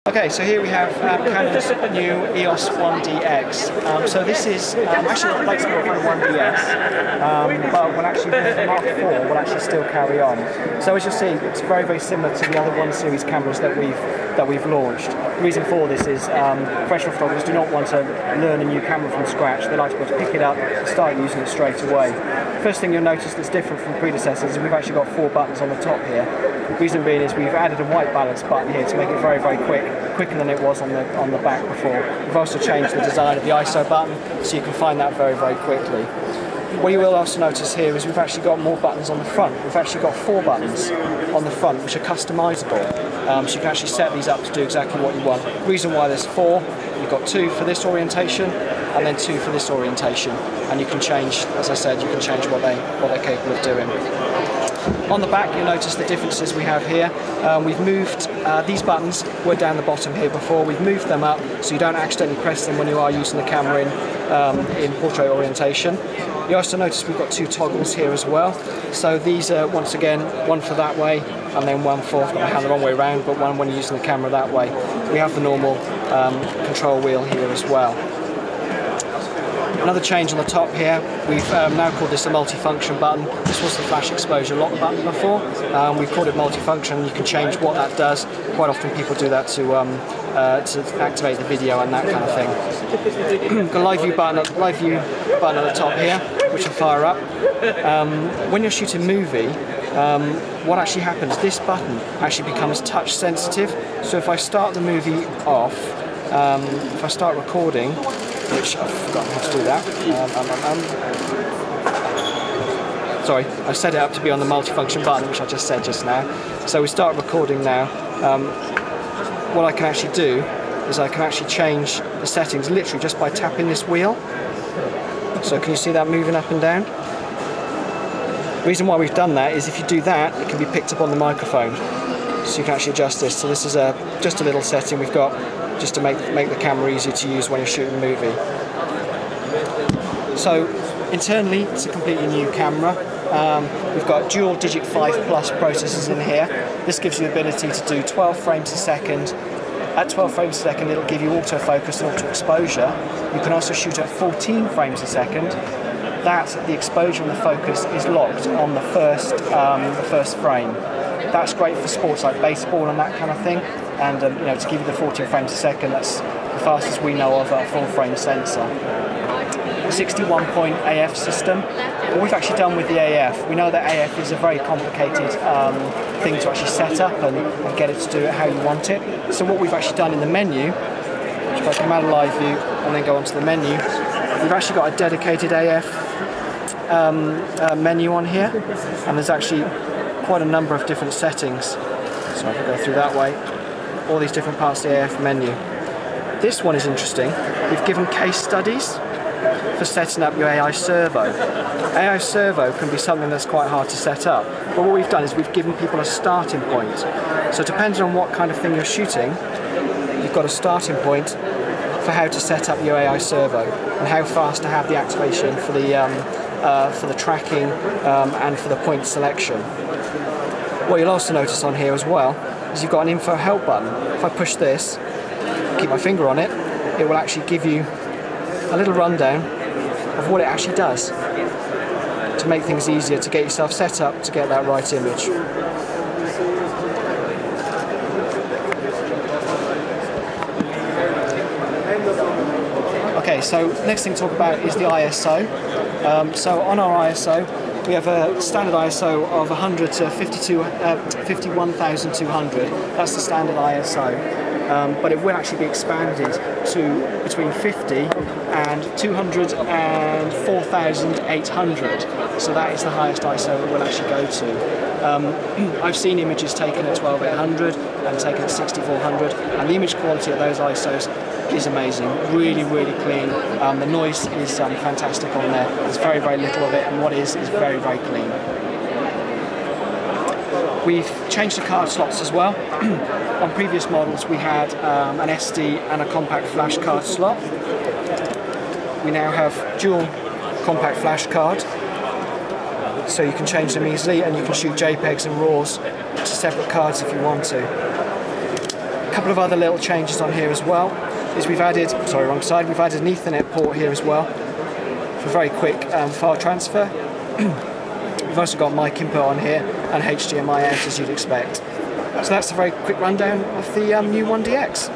Okay, so here we have Canon's new EOS 1DX. So this is actually a replacement for the 1DS, but will actually the Mark IV will actually still carry on. So as you'll see, it's very, very similar to the other 1 Series cameras that we've launched. The reason for this is professional photographers do not want to learn a new camera from scratch. They like to be able to pick it up and start using it straight away. First thing you'll notice that's different from predecessors is we've actually got 4 buttons on the top here. The reason being is we've added a white balance button here to make it very, very quicker than it was on the back before. We've also changed the design of the ISO button so you can find that very, very quickly. What you will also notice here is we've actually got more buttons on the front. We've actually got 4 buttons on the front which are customizable. So you can actually set these up to do exactly what you want. The reason why there's 4, you've got 2 for this orientation and then 2 for this orientation. And you can change, as I said, you can change what they're capable of doing. On the back, you'll notice the differences we have here. We've moved these buttons were down the bottom here before. We've moved them up so you don't accidentally press them when you are using the camera in portrait orientation. You also notice we've got 2 toggles here as well. So these are once again one for that way and then one for, I've got my hand the wrong way around, but one when you're using the camera that way. We have the normal control wheel here as well. Another change on the top here, we've now called this a multifunction button. This was the flash exposure lock button before. We've called it multifunction. You can change what that does. Quite often people do that to activate the video and that kind of thing. Got a live view button at the top here, which will fire up. When you're shooting movie, what actually happens, this button actually becomes touch sensitive. So if I start the movie off, if I start recording, which I've forgotten how to do that. Sorry, I set it up to be on the multifunction button, which I just said just now. So we start recording now. What I can actually do is I can actually change the settings literally just by tapping this wheel. So can you see that moving up and down? The reason why we've done that is if you do that, it can be picked up on the microphone. So you can actually adjust this. So this is just a little setting we've got just to make the camera easier to use when you're shooting a movie. So internally it's a completely new camera. We've got dual digit 5+ processors in here. This gives you the ability to do 12 frames a second. At 12 frames a second it'll give you autofocus and auto exposure. You can also shoot at 14 frames a second. The exposure and the focus is locked on the first frame. That's great for sports like baseball and that kind of thing. And you know, to give you the 14 frames a second, that's the fastest we know of a full frame sensor. 61-point AF system. What we've actually done with the AF, we know that AF is a very complicated thing to actually set up and get it to do it how you want it. So what we've actually done in the menu, which if I come out of live view and then go onto the menu, we've actually got a dedicated AF menu on here, and there's actually quite a number of different settings. So I can go through that way. All these different parts of the AF menu. This one is interesting. We've given case studies for setting up your AI servo. AI servo can be something that's quite hard to set up, but what we've done is we've given people a starting point. So depending on what kind of thing you're shooting, you've got a starting point for how to set up your AI servo and how fast to have the activation for the tracking and for the point selection. What you'll also notice on here as well is you've got an info help button. If I push this, keep my finger on it, it will actually give you a little rundown of what it actually does to make things easier to get yourself set up to get that right image. Okay, so next thing to talk about is the ISO. So on our ISO, we have a standard ISO of 100 to 51,200. That's the standard ISO. But it will actually be expanded to between 50 and 200 and 4,800. So that is the highest ISO it will actually go to. I've seen images taken at 12,800 and taken at 6,400, and the image quality of those ISOs is amazing, really, really clean. The noise is fantastic on there. There's very, very little of it, and what is very, very clean. We've changed the card slots as well. On previous models we had an SD and a compact flash card slot. We now have dual compact flash card, so you can change them easily and you can shoot JPEGs and RAWs to separate cards if you want to. couple of other little changes on here as well is we've added, sorry, wrong side, we've added an Ethernet port here as well for very quick file transfer. We've also got mic input on here and HDMI out as you'd expect. So that's a very quick rundown of the new 1DX.